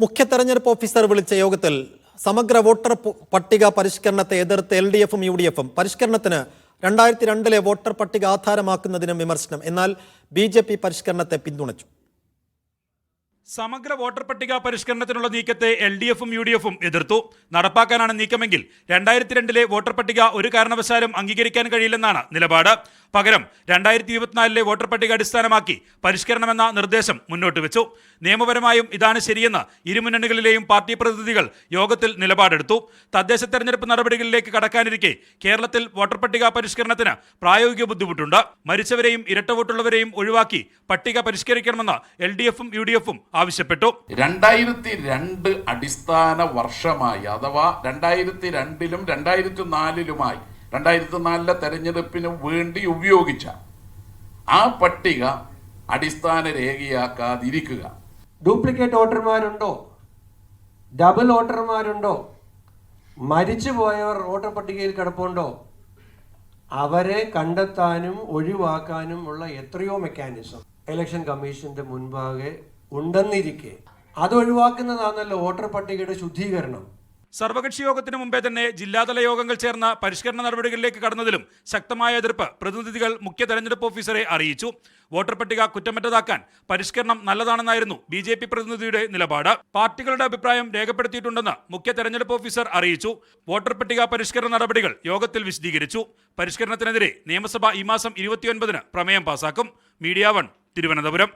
മുഖ്യ തെരഞ്ഞെടുപ്പ് ഓഫീസർ വിളിച്ച യോഗത്തിൽ സമഗ്ര വോട്ടർ പട്ടിക പരിഷ്കരണത്തെ എതിർത്ത് LDF-ഉം UDF-ഉം പരിഷ്കരണത്തിന് 2002 വോട്ടർ പട്ടിക ആധാരമാക്കുന്നതിനും വിമർശനം. എന്നാൽ BJP പരിഷ്കരണത്തെ പിന്തുണച്ചു. സമഗ്ര വോട്ടർ പട്ടിക പരിഷ്കരണത്തിനുള്ള നീക്കത്തെ LDF-ഉം UDF-ഉം എതിർത്തു. നടപ്പാക്കാനാണ് നീക്കമെങ്കിൽ 2002 വോട്ടർ പട്ടിക ഒരു കാരണവശാലും അംഗീകരിക്കാൻ കഴിയില്ലെന്നാണ് നിലപാട്. പകരം 2024 വോട്ടർ പട്ടിക അടിസ്ഥാനമാക്കി പരിഷ്കരണമെന്ന നിർദ്ദേശം മുന്നോട്ട് വെച്ചു. നിയമപരമായും ഇതാണ് ശരിയെന്ന് ഇരുമുന്നണികളിലെയും പാർട്ടി പ്രതിനിധികൾ യോഗത്തിൽ നിലപാടെടുത്തു. തദ്ദേശ തെരഞ്ഞെടുപ്പ് നടപടികളിലേക്ക് കടക്കാനിരിക്കെ കേരളത്തിൽ വോട്ടർ പട്ടിക പരിഷ്കരണത്തിന് പ്രായോഗിക ബുദ്ധിമുട്ടുണ്ട്. മരിച്ചവരെയും ഇരട്ട വോട്ടുള്ളവരെയും ഒഴിവാക്കി പട്ടിക പരിഷ്കരിക്കണമെന്ന് LDF-ഉം UDF-ഉം ആവശ്യപ്പെട്ടു. 2002 അടിസ്ഥാന വർഷമായി അഥവാ 2002-ലും 2004-ലുമായി 2004 തെരഞ്ഞെടുപ്പിന് വേണ്ടി ഉപയോഗിച്ച ആ പട്ടിക അടിസ്ഥാന രേഖയാക്കാതിരിക്കുക. ഡ്യൂപ്ലിക്കേറ്റ് വോട്ടർമാരുണ്ടോ, ഡബിൾ വോട്ടർമാരുണ്ടോ, മരിച്ചുപോയവർ വോട്ടർ പട്ടികയിൽ കിടപ്പുണ്ടോ, അവരെ കണ്ടെത്താനും ഒഴിവാക്കാനും ഉള്ള എത്രയോ മെക്കാനിസം ഇലക്ഷൻ കമ്മീഷന്റെ മുൻപാകെ ഉണ്ടെന്നിരിക്കെ അത് ഒഴിവാക്കുന്നതാണല്ലോ വോട്ടർ പട്ടികയുടെ ശുദ്ധീകരണം. സർവകക്ഷി യോഗത്തിന് മുമ്പേ തന്നെ ജില്ലാതല യോഗങ്ങൾ ചേർന്ന പരിഷ്കരണ നടപടികളിലേക്ക് കടന്നതിലും ശക്തമായ എതിർപ്പ് പ്രതിനിധികൾ മുഖ്യ തെരഞ്ഞെടുപ്പ് ഓഫീസറെ അറിയിച്ചു. വോട്ടർ പട്ടിക കുറ്റമറ്റതാക്കാൻ പരിഷ്കരണം നല്ലതാണെന്നായിരുന്നു BJP പ്രതിനിധിയുടെ നിലപാട്. പാർട്ടികളുടെ അഭിപ്രായം രേഖപ്പെടുത്തിയിട്ടുണ്ടെന്ന് മുഖ്യ തെരഞ്ഞെടുപ്പ് ഓഫീസർ അറിയിച്ചു. വോട്ടർ പട്ടിക പരിഷ്കരണ നടപടികൾ യോഗത്തിൽ വിശദീകരിച്ചു. പരിഷ്കരണത്തിനെതിരെ നിയമസഭ ഈ മാസം 29-ന് പ്രമേയം പാസാക്കും. മീഡിയ 1 തിരുവനന്തപുരം.